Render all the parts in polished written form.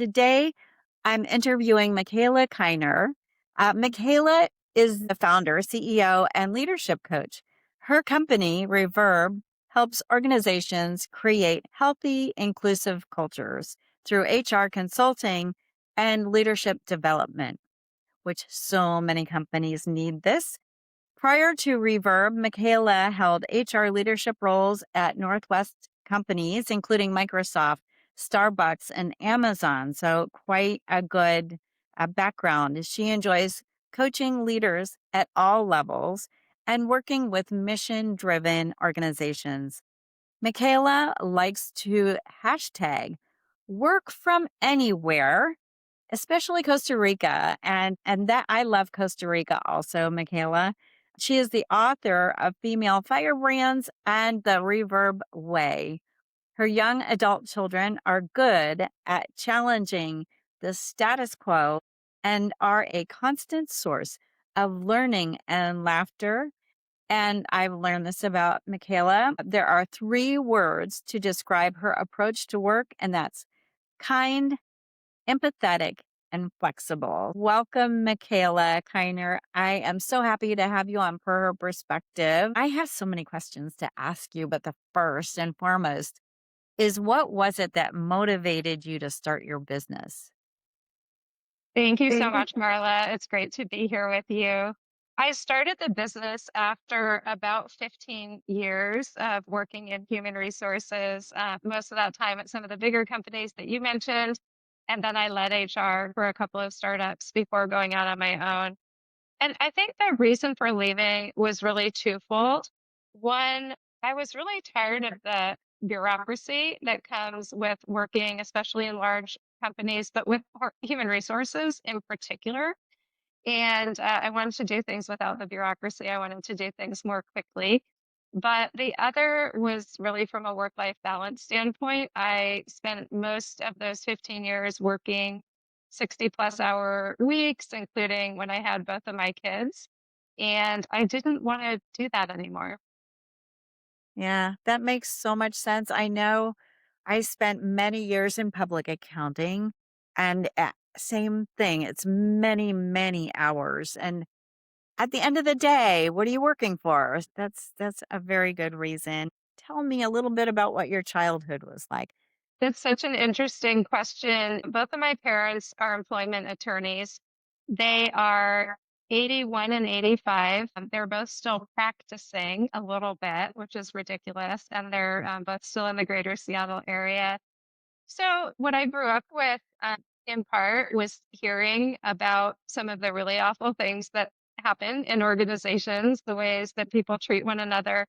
Today, I'm interviewing Mikaela Kiner. Mikaela is the founder, CEO, and leadership coach. Her company, Reverb, helps organizations create healthy, inclusive cultures through HR consulting and leadership development, which so many companies need this. Prior to Reverb, Michaela held HR leadership roles at Northwest companies, including Microsoft, Starbucks, and Amazon. So, quite a good background. She enjoys coaching leaders at all levels and working with mission driven organizations. Michaela likes to hashtag work from anywhere, especially Costa Rica. And that I love Costa Rica also, Michaela. She is the author of Female Firebrands and The Reverb Way. Her young adult children are good at challenging the status quo and are a constant source of learning and laughter. And I've learned this about Michaela. There are three words to describe her approach to work, and that's kind, empathetic, and flexible. Welcome, Mikaela Kiner. I am so happy to have you on Per Perspective. I have so many questions to ask you, but the first and foremost is what was it that motivated you to start your business? Thank you so Thank you. much, Marla. It's great to be here with you. I started the business after about 15 years of working in human resources, most of that time at some of the bigger companies that you mentioned. And then I led HR for a couple of startups before going out on my own. And I think the reason for leaving was really twofold. One, I was really tired of the bureaucracy that comes with working, especially in large companies, but with human resources in particular. And I wanted to do things without the bureaucracy. I wanted to do things more quickly. But the other was really from a work life balance standpoint. I spent most of those 15 years working 60 plus hour weeks, including when I had both of my kids. And I didn't want to do that anymore. Yeah, that makes so much sense. I know I spent many years in public accounting and same thing. It's many, many hours. And at the end of the day, what are you working for? That's a very good reason. Tell me a little bit about what your childhood was like. That's such an interesting question. Both of my parents are employment attorneys. They are 81 and 85. They're both still practicing a little bit, which is ridiculous. And they're both still in the greater Seattle area. So, what I grew up with, in part, was hearing about some of the really awful things that happen in organizations, the ways that people treat one another,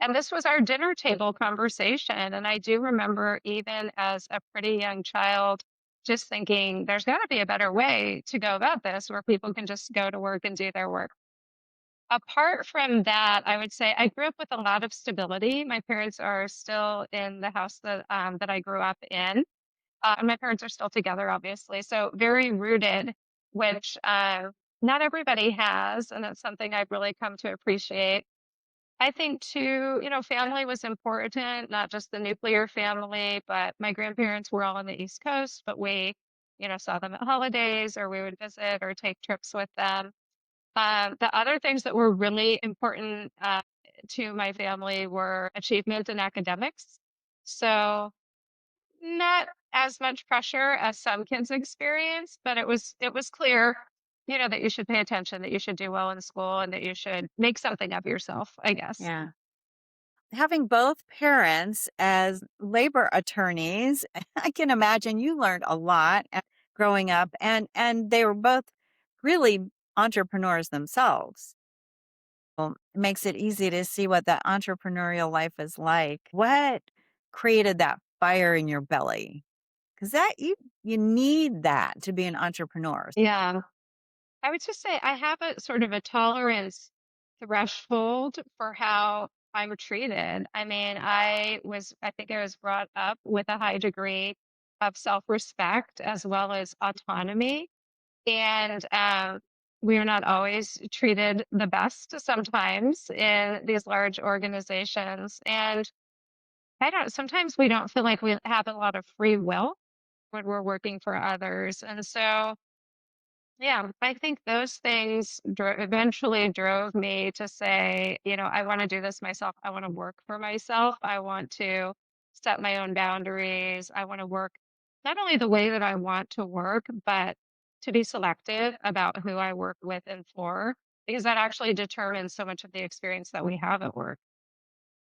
and this was our dinner table conversation. And I do remember, even as a pretty young child, just thinking there's got to be a better way to go about this where people can just go to work and do their work. Apart from that, I would say I grew up with a lot of stability. My parents are still in the house that I grew up in, and my parents are still together, obviously. So very rooted, which not everybody has, and it's something I've really come to appreciate. I think too, family was important, not just the nuclear family, but my grandparents were all on the East Coast, but we, saw them at holidays or we would visit or take trips with them. The other things that were really important to my family were achievement in academics. So not as much pressure as some kids experience, but it was clear, that you should pay attention, that you should do well in school, and that you should make something of yourself, I guess. Yeah. Having both parents as labor attorneys, I can imagine you learned a lot growing up and they were both really entrepreneurs themselves. Well, it makes it easy to see what that entrepreneurial life is like. What created that fire in your belly? Because that you need that to be an entrepreneur. Yeah. I would just say I have a sort of a tolerance threshold for how I'm treated. I mean, I think I was brought up with a high degree of self-respect as well as autonomy. And we are not always treated the best sometimes in these large organizations. And sometimes we don't feel like we have a lot of free will. when we're working for others. And so, yeah, I think those things eventually drove me to say, I want to do this myself. I want to work for myself. I want to set my own boundaries. I want to work not only the way that I want to work, but to be selective about who I work with and for, because that actually determines so much of the experience that we have at work.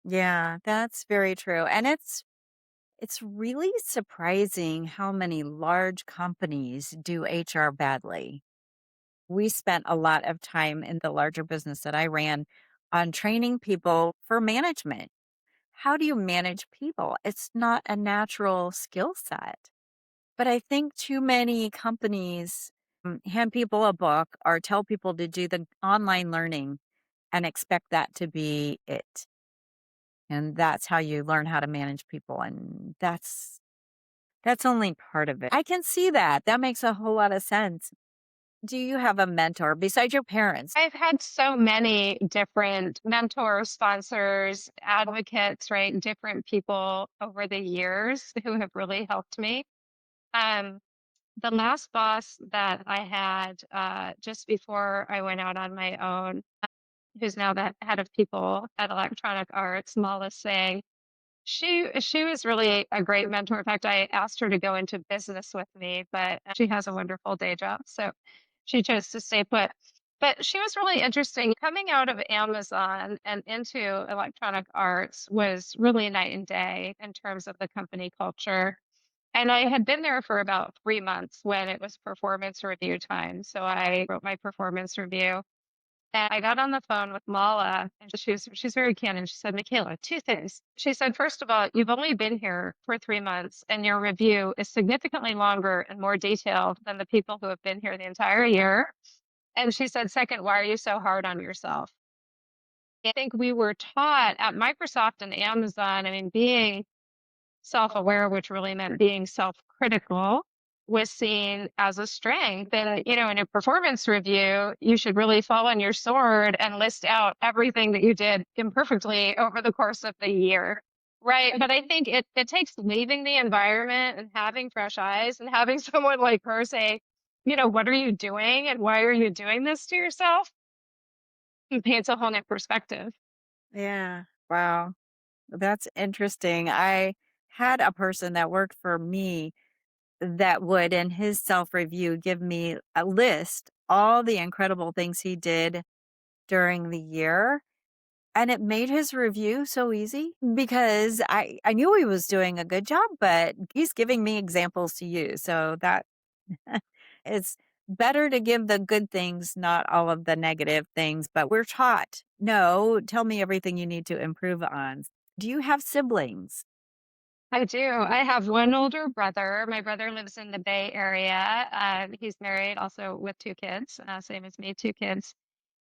Yeah, that's very true. And it's really surprising how many large companies do HR badly. We spent a lot of time in the larger business that I ran on training people for management. How do you manage people? It's not a natural skill set. But I think too many companies hand people a book or tell people to do the online learning and expect that to be it. And that's how you learn how to manage people. And that's only part of it. I can see that. That makes a whole lot of sense. Do you have a mentor besides your parents? I've had so many different mentors, sponsors, advocates, right? Different people over the years who have really helped me. Um, the last boss that I had just before I went out on my own, who's now the head of people at Electronic Arts, Mala Singh, she was really a great mentor. In fact, I asked her to go into business with me, but she has a wonderful day job, so she chose to stay put. But she was really interesting. Coming out of Amazon and into Electronic Arts was really night and day in terms of the company culture. And I had been there for about 3 months when it was performance review time. So I wrote my performance review. And I got on the phone with Mala, and she's very candid. She said, Michaela, two things. She said, first of all, you've only been here for 3 months, and your review is significantly longer and more detailed than the people who have been here the entire year. And she said, second, why are you so hard on yourself? I think we were taught at Microsoft and Amazon, I mean, being self-aware, which really meant being self-critical, was seen as a strength. And, in a performance review, you should really fall on your sword and list out everything that you did imperfectly over the course of the year. Right. But I think it takes leaving the environment and having fresh eyes and having someone like her say, what are you doing and why are you doing this to yourself? It paints a whole new perspective. Yeah. Wow. That's interesting. I had a person that worked for me that would, in his self review, give me a list, all the incredible things he did during the year. And it made his review so easy because I knew he was doing a good job, but he's giving me examples to use. So that it's better to give the good things, not all of the negative things. But we're taught, no, tell me everything you need to improve on. Do you have siblings? I do. I have one older brother. My brother lives in the Bay Area. He's married also with two kids, same as me, two kids.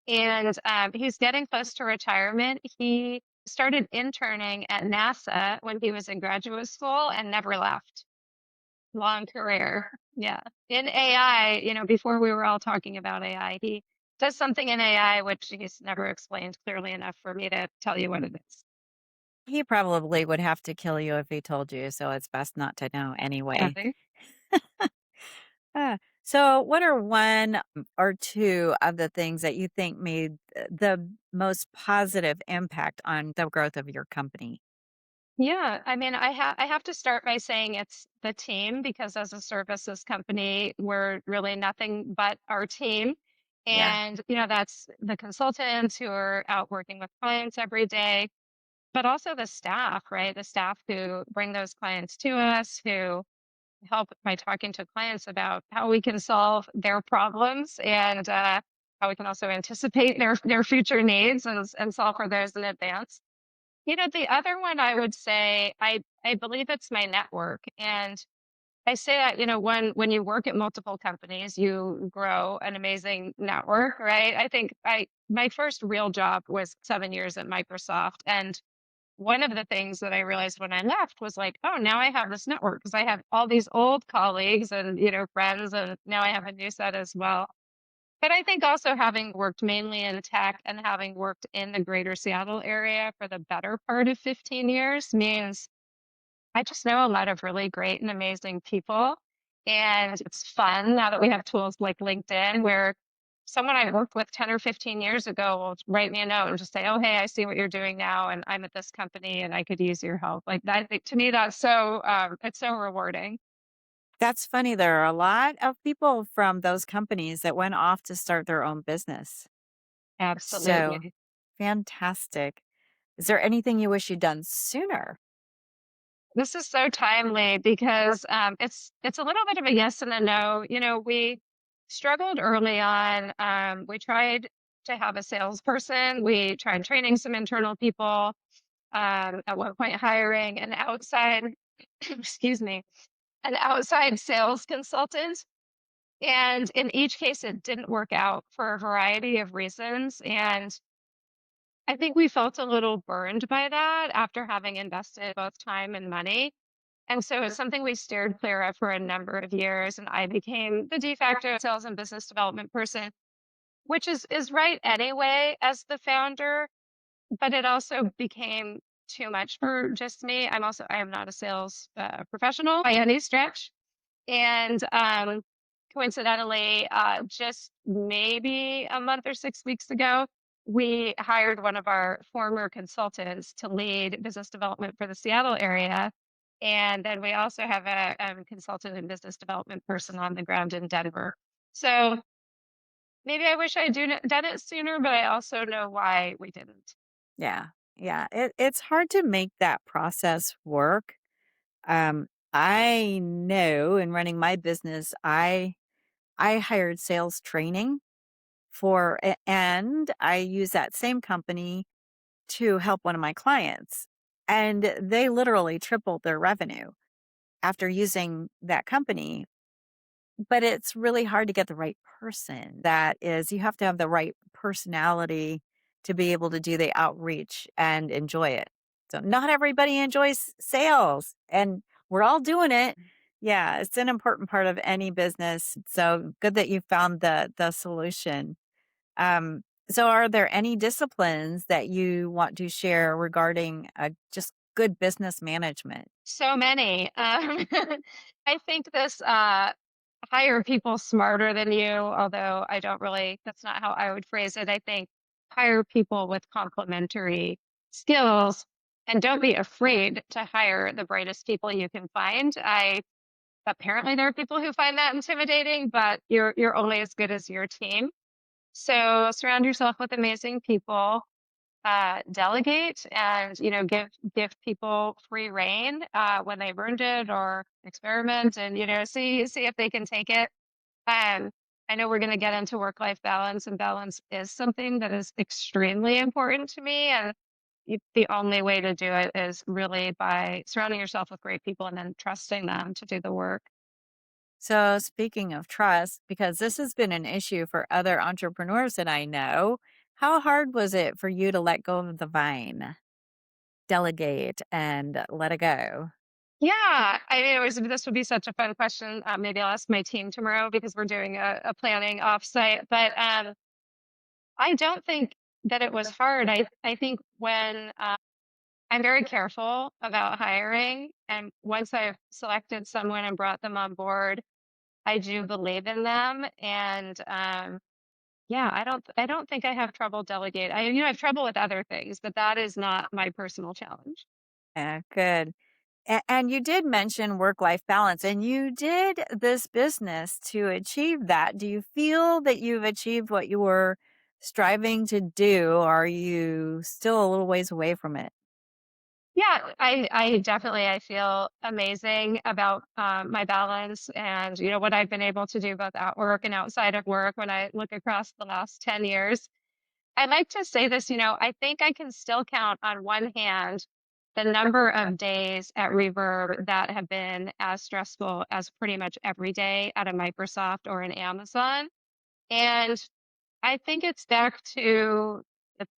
And he's getting close to retirement. He started interning at NASA when he was in graduate school and never left. Long career. Yeah. In AI, before we were all talking about AI, he does something in AI which he's never explained clearly enough for me to tell you what it is. He probably would have to kill you if he told you, so it's best not to know anyway. Yeah. So, what are one or two of the things that you think made the most positive impact on the growth of your company? Yeah, I mean, I have to start by saying it's the team because as a services company, we're really nothing but our team. Yeah. And, that's the consultants who are out working with clients every day, but also the staff, right? The staff who bring those clients to us, who help by talking to clients about how we can solve their problems and how we can also anticipate their future needs and solve for those in advance. The other one I would say, I believe it's my network. And I say that, when you work at multiple companies, you grow an amazing network, right? I think my first real job was 7 years at Microsoft. And one of the things that I realized when I left was like, oh, now I have this network because I have all these old colleagues and, friends, and now I have a new set as well. But I think also having worked mainly in tech and having worked in the greater Seattle area for the better part of 15 years means I just know a lot of really great and amazing people. And it's fun now that we have tools like LinkedIn where someone I worked with 10 or 15 years ago will write me a note and just say, "Oh, hey, I see what you're doing now, and I'm at this company and I could use your help." Like that, I think to me, that's it's so rewarding. That's funny. There are a lot of people from those companies that went off to start their own business. So Absolutely. fantastic. Is there anything you wish you'd done sooner? This is so timely because it's a little bit of a yes and a no. You know, we struggled early on. We tried to have a salesperson. We tried training some internal people. At one point, hiring an outside, excuse me, an outside sales consultant. And in each case, it didn't work out for a variety of reasons. And I think we felt a little burned by that after having invested both time and money. And so it's something we steered clear of for a number of years. And I became the de facto sales and business development person, which is right anyway as the founder, but it also became too much for just me. I am not a sales professional by any stretch. And coincidentally, just maybe a month or 6 weeks ago, we hired one of our former consultants to lead business development for the Seattle area. And then we also have a consultant and business development person on the ground in Denver. So maybe I wish done it sooner, but I also know why we didn't. Yeah. Yeah. It's hard to make that process work. I know in running my business, I hired sales training and I use that same company to help one of my clients. And they literally tripled their revenue after using that company. But it's really hard to get the right person. That is, you have to have the right personality to be able to do the outreach and enjoy it. So not everybody enjoys sales, and we're all doing it. Yeah, it's an important part of any business. So good that you found the solution. Um, so are there any disciplines that you want to share regarding just good business management? So many. I think this hire people smarter than you, although I don't really, that's not how I would phrase it. I think hire people with complementary skills and don't be afraid to hire the brightest people you can find. I apparently there are people who find that intimidating, but you're only as good as your team. So surround yourself with amazing people, delegate and give people free reign when they've earned it, or experiment and see if they can take it. um, I know we're going to get into work life balance, and balance is something that is extremely important to me, and the only way to do it is really by surrounding yourself with great people and then trusting them to do the work. So, speaking of trust, because this has been an issue for other entrepreneurs that I know, how hard was it for you to let go of the vine, delegate, and let it go? Yeah, I mean, this would be such a fun question. Maybe I'll ask my team tomorrow because we're doing a planning offsite. But I don't think that it was hard. I think when I'm very careful about hiring, and once I've selected someone and brought them on board, I do believe in them. And yeah, I don't think I have trouble delegate. I have trouble with other things, but that is not my personal challenge. Yeah, good. And you did mention work life balance, and you did this business to achieve that. Do you feel that you've achieved what you were striving to do? Or are you still a little ways away from it? Yeah, I definitely I feel amazing about my balance and what I've been able to do both at work and outside of work when I look across the last 10 years. I like to say this, I think I can still count on one hand the number of days at Reverb that have been as stressful as pretty much every day at a Microsoft or an Amazon. And I think it's back to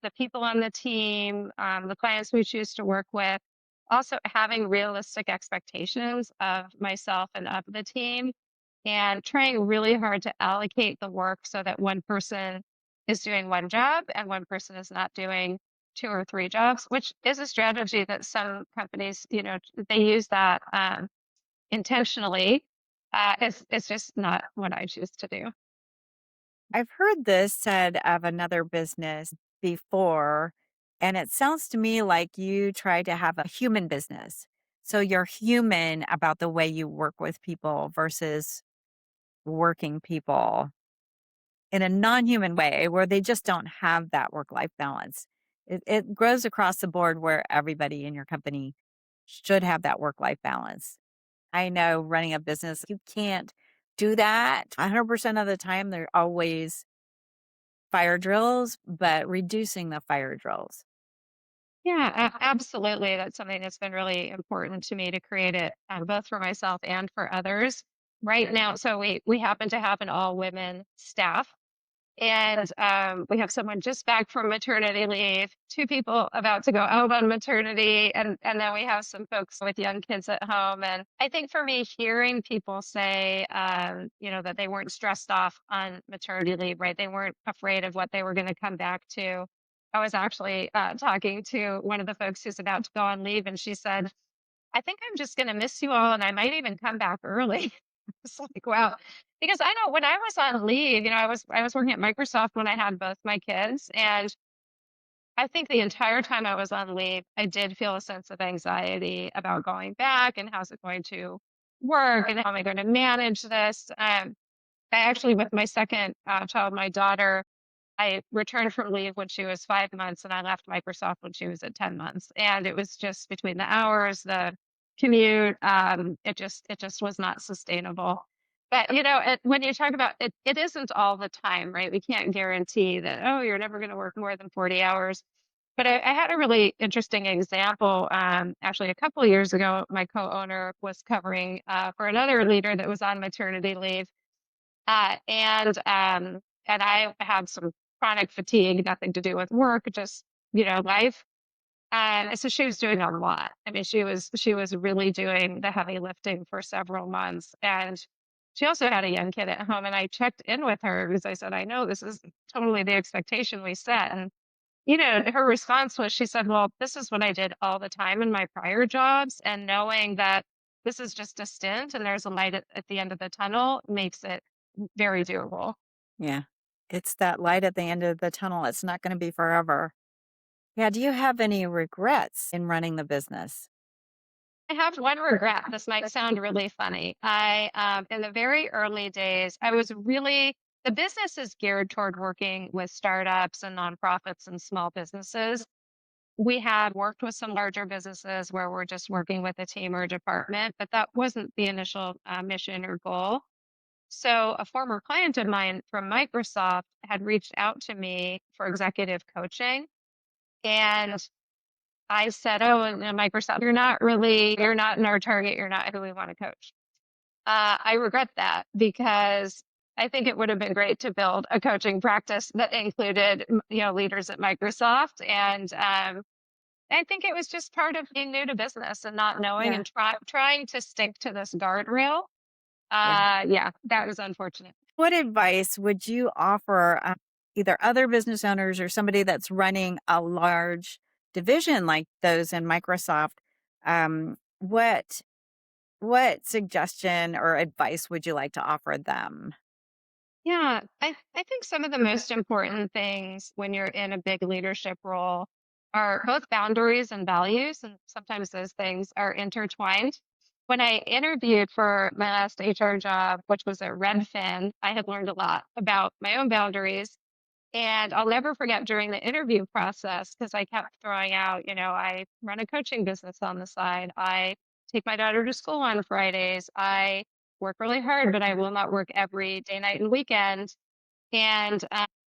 the people on the team, the clients we choose to work with, also having realistic expectations of myself and of the team, and trying really hard to allocate the work so that one person is doing one job and one person is not doing two or three jobs, which is a strategy that some companies, they use that intentionally. it's just not what I choose to do. I've heard this said of another business before, and it sounds to me like you try to have a human business. So you're human about the way you work with people versus working people in a non-human way where they just don't have that work-life balance. It grows across the board where everybody in your company should have that work-life balance. I know running a business, you can't do that 100% of the time. There are always fire drills, but reducing the fire drills. Yeah, absolutely. That's something that's been really important to me to create it, both for myself and for others. Right now, so we happen to have an all women staff. And we have someone just back from maternity leave, two people about to go out on maternity, and then we have some folks with young kids at home. And I think for me, hearing people say, that they weren't stressed off on maternity leave, right? They weren't afraid of what they were going to come back to. I was actually talking to one of the folks who's about to go on leave, and she said, I think I'm just gonna miss you all, and I might even come back early. It's like, wow. Because I know when I was on leave, I was working at Microsoft when I had both my kids, and I think the entire time I was on leave, I did feel a sense of anxiety about going back and how's it going to work and how am I going to manage this. I actually, with my second child, my daughter, I returned from leave when she was 5 months, and I left Microsoft when she was at 10 months, and it was just between the hours, the commute, it just was not sustainable. But, when you talk about it, it isn't all the time, right? We can't guarantee that, "Oh, you're never gonna work more than 40 hours." But I had a really interesting example, actually a couple of years ago, my co-owner was covering, for another leader that was on maternity leave, and I had some chronic fatigue, nothing to do with work, just, life. And so she was doing a lot. I mean, she was really doing the heavy lifting for several months. And she also had a young kid at home. And I checked in with her because I said, I know this is totally the expectation we set. And, her response was, she said, well, this is what I did all the time in my prior jobs. And knowing that this is just a stint and there's a light at the end of the tunnel makes it very doable. Yeah. It's that light at the end of the tunnel. It's not going to be forever. Yeah. Do you have any regrets in running the business? I have one regret. This might sound really funny. In the very early days, the business is geared toward working with startups and nonprofits and small businesses. We had worked with some larger businesses where we're just working with a team or a department, but that wasn't the initial mission or goal. So, a former client of mine from Microsoft had reached out to me for executive coaching. And I said, "Oh, and Microsoft, you're not in our target. You're not who we want to coach." I regret that because I think it would have been great to build a coaching practice that included, leaders at Microsoft. And I think it was just part of being new to business and not knowing Yeah. and trying to stick to this guardrail. Yeah. Yeah, that was unfortunate. What advice would you offer either other business owners or somebody that's running a large division like those in Microsoft? Um, what what suggestion or advice would you like to offer them? Yeah, I think some of the most important things when you're in a big leadership role are both boundaries and values, and sometimes those things are intertwined. When I interviewed for my last HR job, which was at Redfin, I had learned a lot about my own boundaries. And I'll never forget during the interview process, because I kept throwing out, I run a coaching business on the side. I take my daughter to school on Fridays. I work really hard, but I will not work every day, night, and weekend. And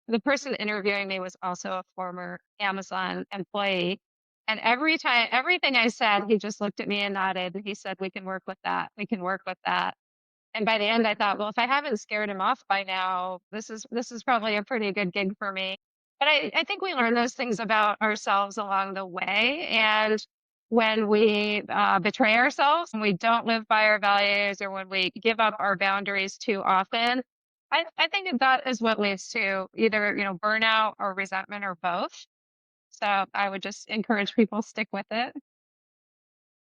the person interviewing me was also a former Amazon employee. And everything I said, he just looked at me and nodded. And he said, we can work with that. We can work with that. And by the end, I thought, well, if I haven't scared him off by now, this is probably a pretty good gig for me. But I think we learn those things about ourselves along the way. And when we betray ourselves, when we don't live by our values, or when we give up our boundaries too often, I think that is what leads to either burnout or resentment or both. So I would just encourage people stick with it.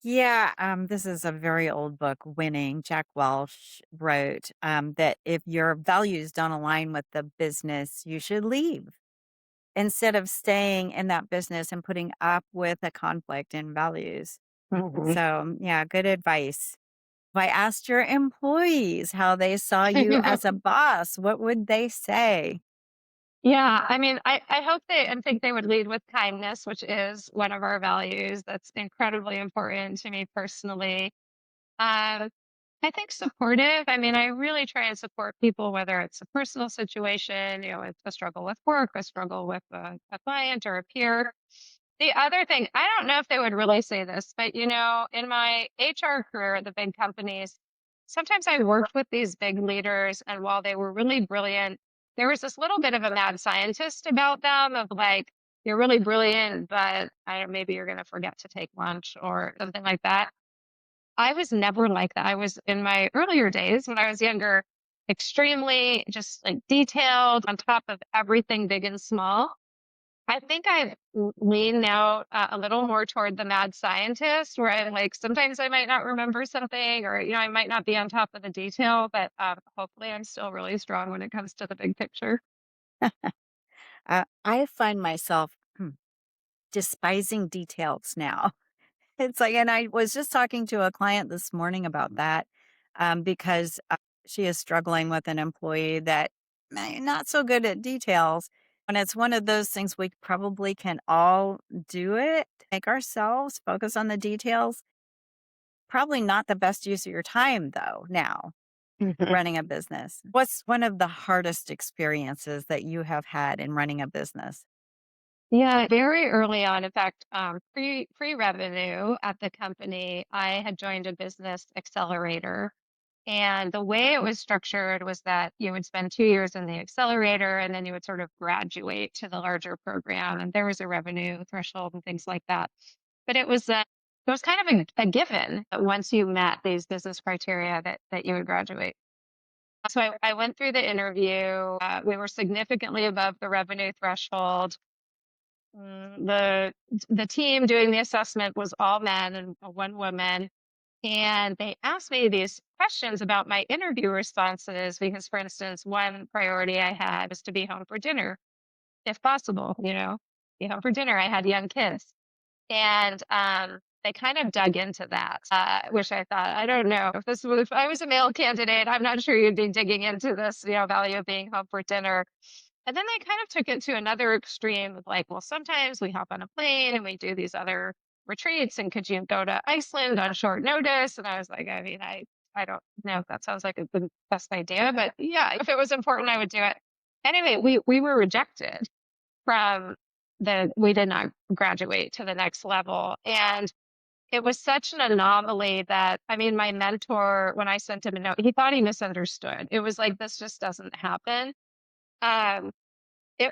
Yeah, this is a very old book, Winning. Jack Welch wrote that if your values don't align with the business, you should leave instead of staying in that business and putting up with a conflict in values. Mhm. So, yeah, good advice. If I asked your employees how they saw you as a boss, what would they say? Yeah, I mean, I hope they and think they would lead with kindness, which is one of our values. That's incredibly important to me personally. Um, I think supportive. I mean, I really try and support people, whether it's a personal situation, it's a struggle with work, a struggle with a client or a peer. The other thing, I don't know if they would really say this, but in my HR career at the big companies, sometimes I worked with these big leaders, and while they were really brilliant, there was this little bit of a mad scientist about them of like, you're really brilliant, but I don't, maybe you're going to forget to take lunch or something like that. I was never like that. I was in my earlier days when I was younger, extremely just like detailed on top of everything big and small. I think I lean now a little more toward the mad scientist, where I'm like, sometimes I might not remember something, or I might not be on top of the detail, but hopefully I'm still really strong when it comes to the big picture. I find myself despising details now. It's like, and I was just talking to a client this morning about that because she is struggling with an employee that not so good at details. And it's one of those things we probably can all do it, make ourselves focus on the details. Probably not the best use of your time, though, now running a business. What's one of the hardest experiences that you have had in running a business? Yeah, very early on. In fact, pre-revenue at the company, I had joined a business accelerator. And the way it was structured was that you would spend 2 years in the accelerator and then you would sort of graduate to the larger program. And there was a revenue threshold and things like that. But it was kind of a given that once you met these business criteria that you would graduate. So I went through the interview. We were significantly above the revenue threshold. The team doing the assessment was all men and one woman, and they asked me these questions about my interview responses because, for instance, one priority I had was to be home for dinner, if possible, be home for dinner. I had young kids. And they kind of dug into that, which I thought, I don't know if I was a male candidate, I'm not sure you'd be digging into this, value of being home for dinner. And then they kind of took it to another extreme of like, well, sometimes we hop on a plane and we do these other retreats. And could you go to Iceland on short notice? And I was like, I mean, I don't know if that sounds like the best idea, but yeah, if it was important, I would do it. Anyway, we were rejected from we did not graduate to the next level. And it was such an anomaly that, I mean, my mentor, when I sent him a note, he thought he misunderstood. It was like, this just doesn't happen. Um,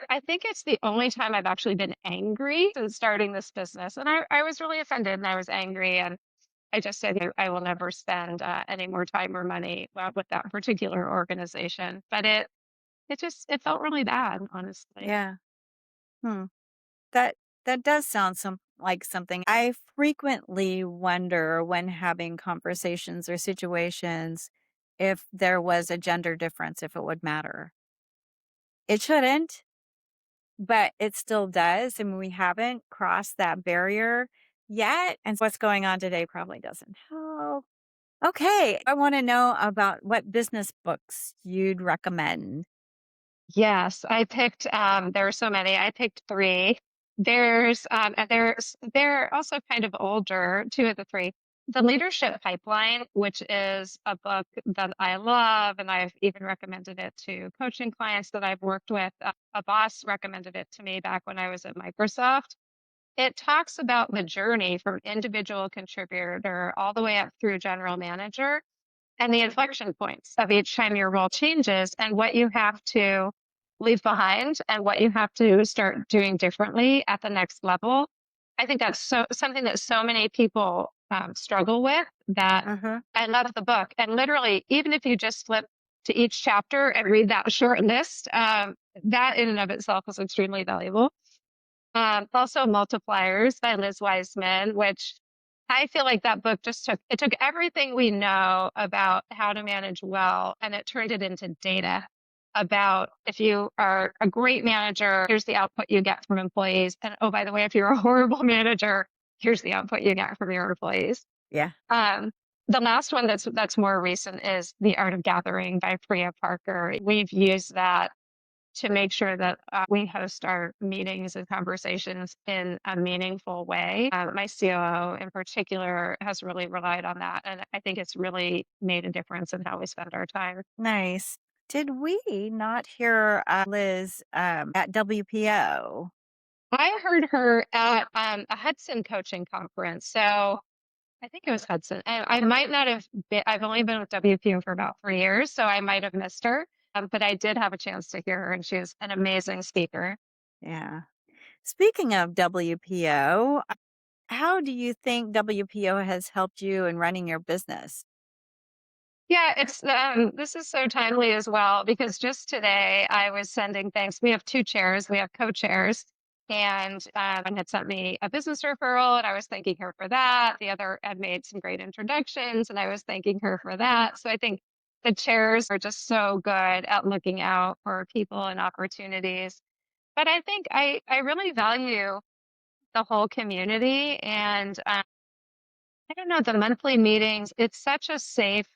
I think it's the only time I've actually been angry since starting this business. And I was really offended and I was angry. And I just said, I will never spend any more time or money with that particular organization. But it felt really bad, honestly. Yeah. Hmm. That that does sound like something I frequently wonder when having conversations or situations if there was a gender difference, if it would matter. It shouldn't, but it still does. And we haven't crossed that barrier yet. And what's going on today probably doesn't help. Okay. I want to know about what business books you'd recommend. Yes, I picked, there are so many. I picked 3. They're also kind of older, 2 of the 3. The Leadership Pipeline, which is a book that I love, and I've even recommended it to coaching clients that I've worked with. A boss recommended it to me back when I was at Microsoft. It talks about the journey from individual contributor all the way up through general manager and the inflection points of each time your role changes and what you have to leave behind and what you have to start doing differently at the next level. I think that's something that so many people struggle with. That Uh-huh. I love the book, and literally, even if you just flip to each chapter and read that short list, that in and of itself is extremely valuable. Also, Multipliers by Liz Wiseman, which I feel like that book just took everything we know about how to manage well and it turned it into data about if you are a great manager, here's the output you get from employees. And oh, by the way, if you're a horrible manager, here's the output you get from your employees. Yeah. Um, the last one that's more recent is The Art of Gathering by Priya Parker. We've used that to make sure that we host our meetings and conversations in a meaningful way. My COO in particular has really relied on that. And I think it's really made a difference in how we spend our time. Nice. Did we not hear Liz at WPO? I heard her at a Hudson coaching conference. So I think it was Hudson. And I might not have been, I've only been with WPO for about 3 years, so I might have missed her. But I did have a chance to hear her, and she was an amazing speaker. Yeah. Speaking of WPO, how do you think WPO has helped you in running your business? Yeah, it's this is so timely as well because just today I was sending thanks. We have two chairs, we have co-chairs, and one had sent me a business referral, and I was thanking her for that. The other had made some great introductions, and I was thanking her for that. So I think the chairs are just so good at looking out for people and opportunities. But I think I really value the whole community, and I don't know the monthly meetings. It's such a safe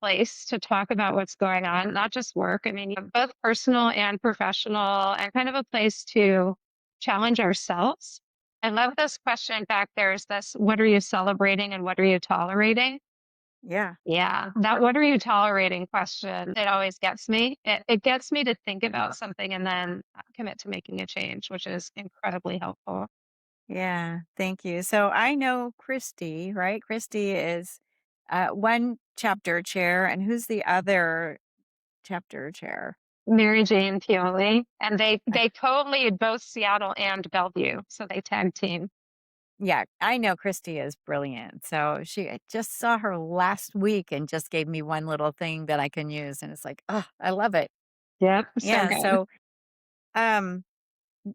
place to talk about what's going on, not just work. I mean, you have both personal and professional, and kind of a place to challenge ourselves. I love this question back there is this what are you celebrating and what are you tolerating? Yeah. Yeah, that what are you tolerating question, it always gets me. It gets me to think about something and then commit to making a change, which is incredibly helpful. Yeah. Thank you. So I know Christy, right? Christy is one chapter chair, and who's the other chapter chair? Mary Jane Pioli, and they co-lead both Seattle and Bellevue, so they tag team. Yeah, I know Christy is brilliant. So I just saw her last week and just gave me one little thing that I can use. And it's like, oh, I love it. Yep, so Yeah. good. Um,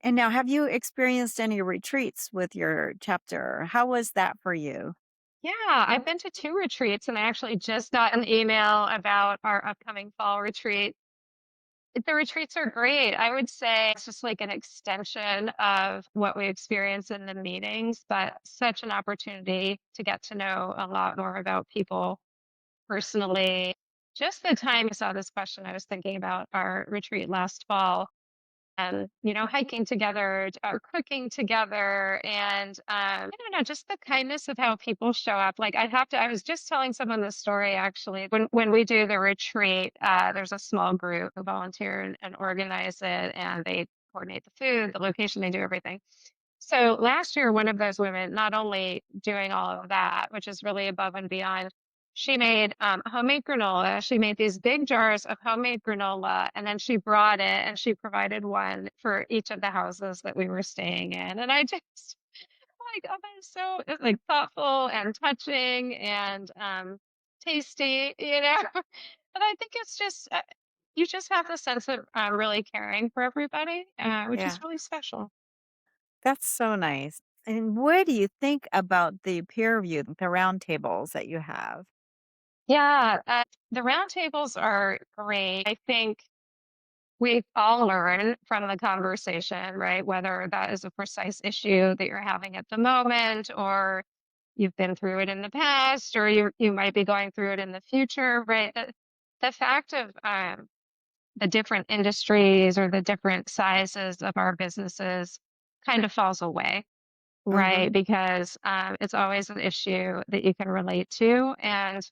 and now have you experienced any retreats with your chapter? How was that for you? Yeah, I've been to 2 retreats, and I actually just got an email about our upcoming fall retreat. The retreats are great. I would say it's just like an extension of what we experience in the meetings, but such an opportunity to get to know a lot more about people personally. Just the time I saw this question, I was thinking about our retreat last fall and hiking together or cooking together and I don't know, just the kindness of how people show up. Like I was just telling someone this story actually when we do the retreat, there's a small group who volunteer and organize it, and they coordinate the food, the location, they do everything. So last year, one of those women, not only doing all of that, which is really above and beyond, she made homemade granola. She made these big jars of homemade granola, and then she brought it and she provided one for each of the houses that we were staying in. And I just like, oh, that is so it's like thoughtful and touching and tasty. But I think it's just you just have the sense of really caring for everybody, which is Yeah, really special. that's so nice. And what do you think about the peer review, the roundtables that you have? Yeah, the roundtables are great. I think we all learn from the conversation, right? Whether that is a precise issue that you're having at the moment, or you've been through it in the past, or you might be going through it in the future, right? The fact of the different industries or the different sizes of our businesses kind of falls away, Hmm. right? Because it's always an issue that you can relate to, and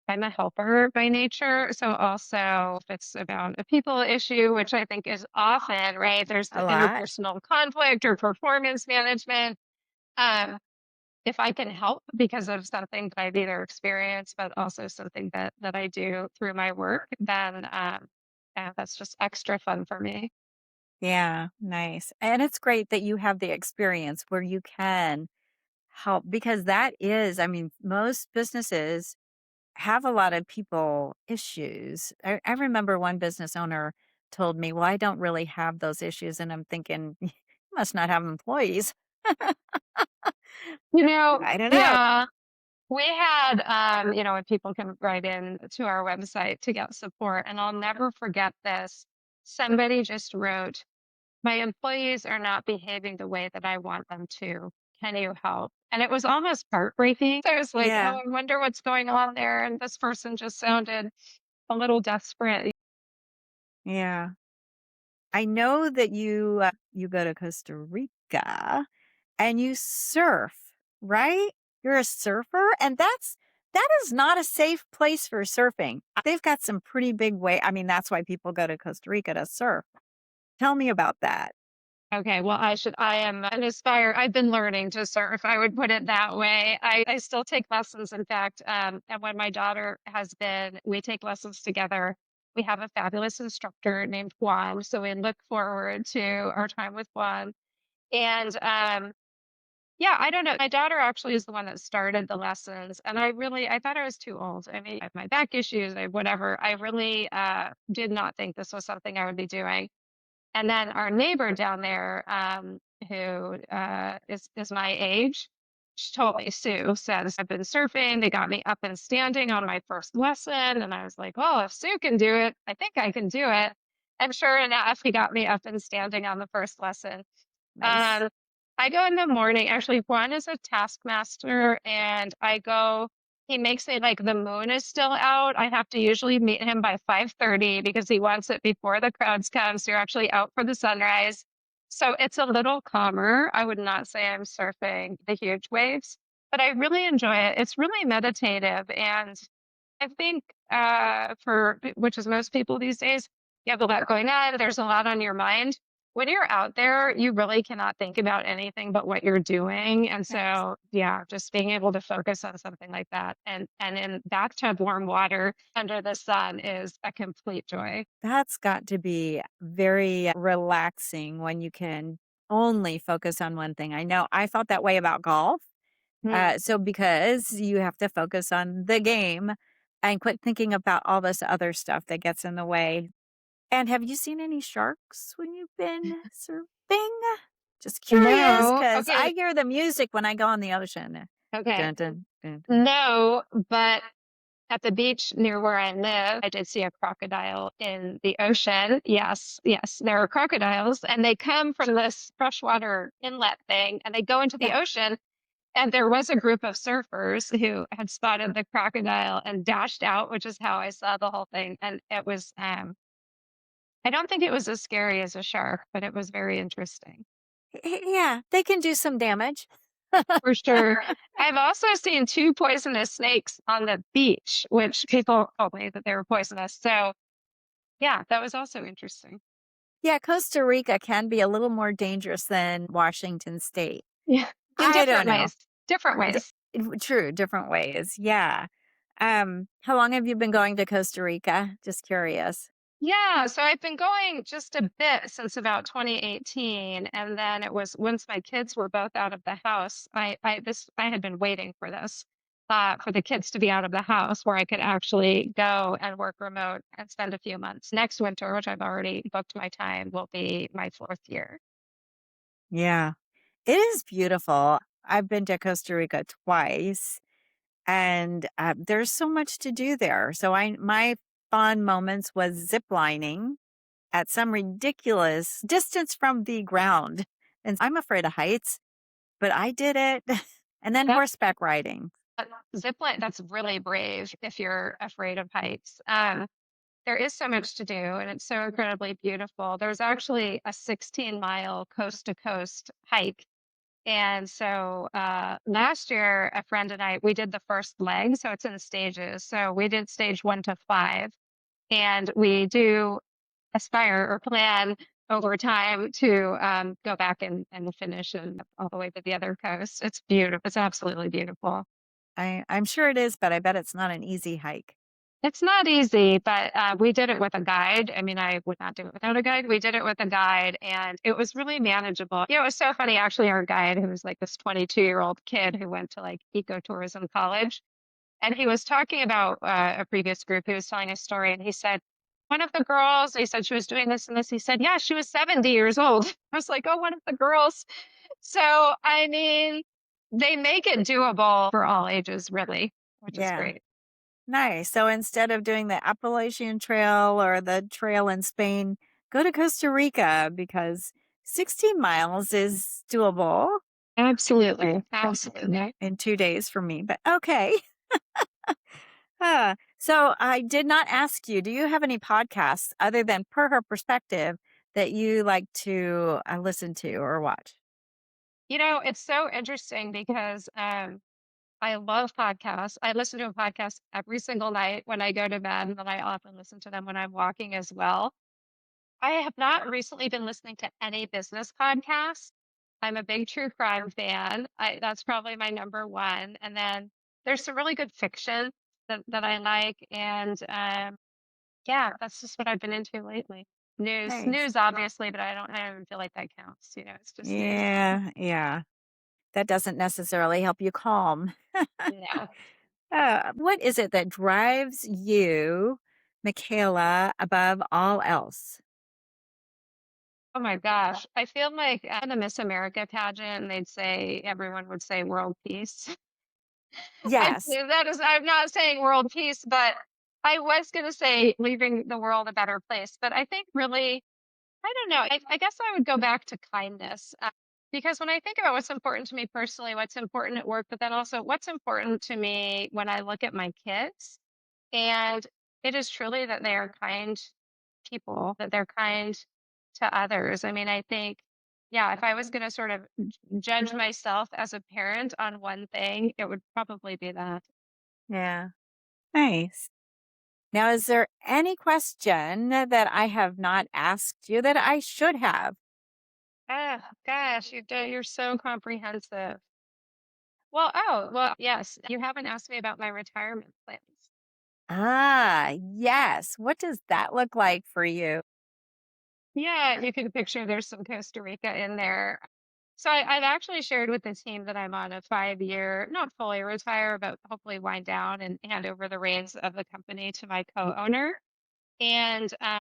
I'm a helper by nature. So also if it's about a people issue, which I think is often, right? There's A the lot. interpersonal conflict or performance management. Um, if I can help because of something that I've either experienced, but also something that I do through my work, then yeah, that's just extra fun for me. Yeah, nice. And it's great that you have the experience where you can help because that is, I mean, most businesses have a lot of people issues. I remember one business owner told me, well, I don't really have those issues. And I'm thinking, you must not have employees. I don't know. Yeah, we had, when people can write in to our website to get support, and I'll never forget this. Somebody just wrote, my employees are not behaving the way that I want them to. Can you help? And it was almost heartbreaking. I was like, oh, Yeah. I wonder what's going on there. And this person just sounded a little desperate. Yeah. I know that you go to Costa Rica and you surf, right? You're a surfer, and that is not a safe place for surfing. They've got some pretty big I mean, that's why people go to Costa Rica to surf. Tell me about that. Okay, well, I am an aspire. I've been learning to surf. I would put it that way. I still take lessons. In fact, and when my daughter we take lessons together. We have a fabulous instructor named Juan. So we look forward to our time with Juan. And yeah, I don't know. My daughter actually is the one that started the lessons. And I thought I was too old. I mean, I have my back issues, whatever. I really did not think this was something I would be doing. And then our neighbor down there, who is my age, she told me, Sue says, I've been surfing. They got me up and standing on my first lesson. And I was like, well, if Sue can do it, I think I can do it. And sure enough, he got me up and standing on the first lesson. Nice. Um, I go in the morning. Actually, Juan is a taskmaster, and he makes it like the moon is still out. I have to usually meet him by 5:30 because he wants it before the crowds come. So you're actually out for the sunrise. So it's a little calmer. I would not say I'm surfing the huge waves, but I really enjoy it. It's really meditative. And I think which is most people these days, you have a lot going on. There's a lot on your mind. When you're out there, you really cannot think about anything but what you're doing. And Nice. so, yeah, just being able to focus on something like that and in bathtub warm water under the sun is a complete joy. That's got to be very relaxing when you can only focus on one thing. I know I felt that way about golf. Mm. So because you have to focus on the game and quit thinking about all this other stuff that gets in the way. And have you seen any sharks when you've been surfing? Just curious No. because I Okay. hear the music when I go on the ocean. Okay. Dun, dun, dun, dun. No, but at the beach near where I live, I did see a crocodile in the ocean. Yes, yes, there are crocodiles, and they come from this freshwater inlet thing, and they go into the Yeah. ocean. And there was a group of surfers who had spotted the crocodile and dashed out, which is how I saw the whole thing. And it was, I don't think it was as scary as a shark, but it was very interesting. Yeah, they can do some damage. For sure. I've also seen two poisonous snakes on the beach, which people told me that they were poisonous. So, yeah, that was also interesting. Yeah, Costa Rica can be a little more dangerous than Washington State. Yeah, in I don't different know. ways. Different D- ways. True, different ways. Yeah. How long have you been going to Costa Rica? Just curious. Yeah, so I've been going just a bit since about 2018, and then it was once my kids were both out of the house. I had been waiting for the kids to be out of the house where I could actually go and work remote and spend a few months. Next winter, which I've already booked my time, will be my fourth year. Yeah. It is beautiful. I've been to Costa Rica twice, and there's so much to do there. So my fond moments was zip lining at some ridiculous distance from the ground. And I'm afraid of heights, but I did it. And then That, horseback riding. that zip line, that's really brave if you're afraid of heights. There is so much to do, and it's so incredibly beautiful. There's actually a 16-mile coast to coast hike. And so last year, a friend and I, we did the first leg. So it's in stages. So we did stage 1 to 5. And we do aspire or plan over time to go back and finish and all the way to the other coast. It's beautiful. It's absolutely beautiful. I'm sure it is, but I bet it's not an easy hike. It's not easy, but we did it with a guide. I mean, I would not do it without a guide. We did it with a guide, and it was really manageable. It was so funny, actually. Our guide, who was like this 22-year-old kid who went to like ecotourism college, and he was talking about a previous group. He was telling a story, and he said, one of the girls, he said she was doing this and this. He said, yeah, she was 70 years old. I was like, oh, one of the girls. So, I mean, they make it doable for all ages, really, which is Yeah. great. Nice. So instead of doing the Appalachian Trail or the trail in Spain, go to Costa Rica because 16 miles is doable Absolutely. Absolutely. in 2 days for me. But okay. So I did not ask you, do you have any podcasts other than Per Her Perspective that you like to listen to or watch? It's so interesting because I love podcasts. I listen to a podcast every single night when I go to bed, and then I often listen to them when I'm walking as well. I have not recently been listening to any business podcasts. I'm a big true crime fan. That's probably my number one. And then there's some really good fiction that I like. And yeah, that's just what I've been into lately. Nice. News, obviously, but I don't even feel like that counts. It's just news. Yeah. Yeah. That doesn't necessarily help you calm. Yeah. What is it that drives you, Michaela, above all else? Oh my gosh. I feel like at the Miss America pageant, everyone would say world peace. I Yes. do. I'm not saying world peace, but I was going to say leaving the world a better place. But I think really, I don't know. I guess I would go back to kindness because when I think about what's important to me personally, what's important at work, but then also what's important to me when I look at my kids, and it is truly that they are kind people, that they're kind to others. I mean, I think, yeah, if I was going to sort of judge myself as a parent on one thing, it would probably be that. Yeah. Nice. Now, is there any question that I have not asked you that I should have? Ah, gosh, you're so comprehensive. Well, yes, you haven't asked me about my retirement plans. Yes. What does that look like for you? Yeah, you can picture there's some Costa Rica in there. So I've actually shared with the team that I'm on a 5-year, not fully retire, but hopefully wind down and hand over the reins of the company to my co-owner. And I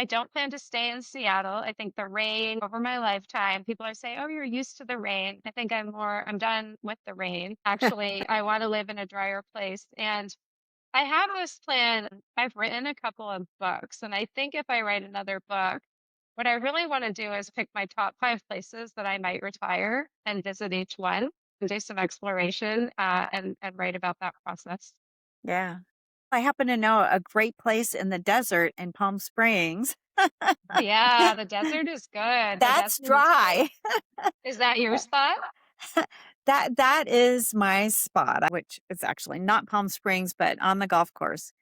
don't plan to stay in Seattle. I think the rain over my lifetime, people are saying, oh, you're used to the rain. I think I'm done with the rain. Actually, I want to live in a drier place. And I have this plan. I've written a couple of books. And I think if I write another book, what I really want to do is pick my top 5 places that I might retire and visit each one and do some exploration and write about that process. Yeah. I happen to know a great place in the desert in Palm Springs. Yeah, the desert is good. The That's desert is dry. Is that your spot? That is my spot, which is actually not Palm Springs, but on the golf course.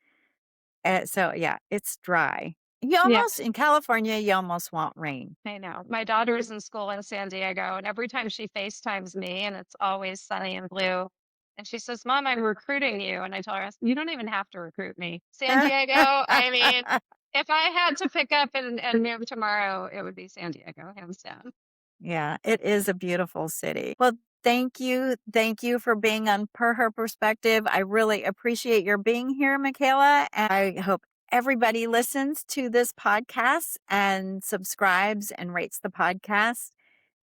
So yeah, it's dry. You Yeah, almost in California, you almost want rain. I know. My daughter's in school in San Diego, and every time she FaceTimes me, and it's always sunny and blue, and she says, Mom, I'm recruiting you. And I tell her, you don't even have to recruit me. San Diego, I mean, if I had to pick up and move tomorrow, it would be San Diego, hands down. Yeah, it is a beautiful city. Well, thank you. Thank you for being on Per Her Perspective. I really appreciate your being here, Michaela. And I hope everybody listens to this podcast and subscribes and rates the podcast.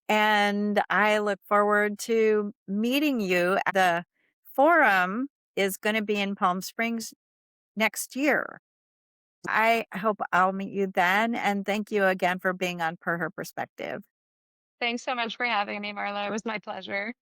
And I look forward to meeting you. The forum is going to be in Palm Springs next year. I hope I'll meet you then. And thank you again for being on Per Her Perspective. Thanks so much for having me, Marla. It was my pleasure.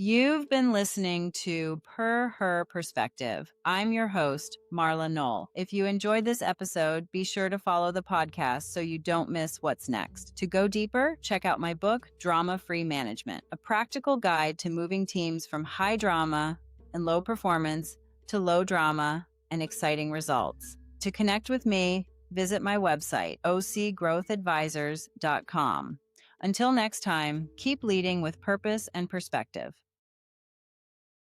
You've been listening to Per Her Perspective. I'm your host, Marla Knoll. If you enjoyed this episode, be sure to follow the podcast so you don't miss what's next. To go deeper, check out my book, Drama Free Management, a practical guide to moving teams from high drama and low performance to low drama and exciting results. To connect with me, visit my website, ocgrowthadvisors.com. Until next time, keep leading with purpose and perspective.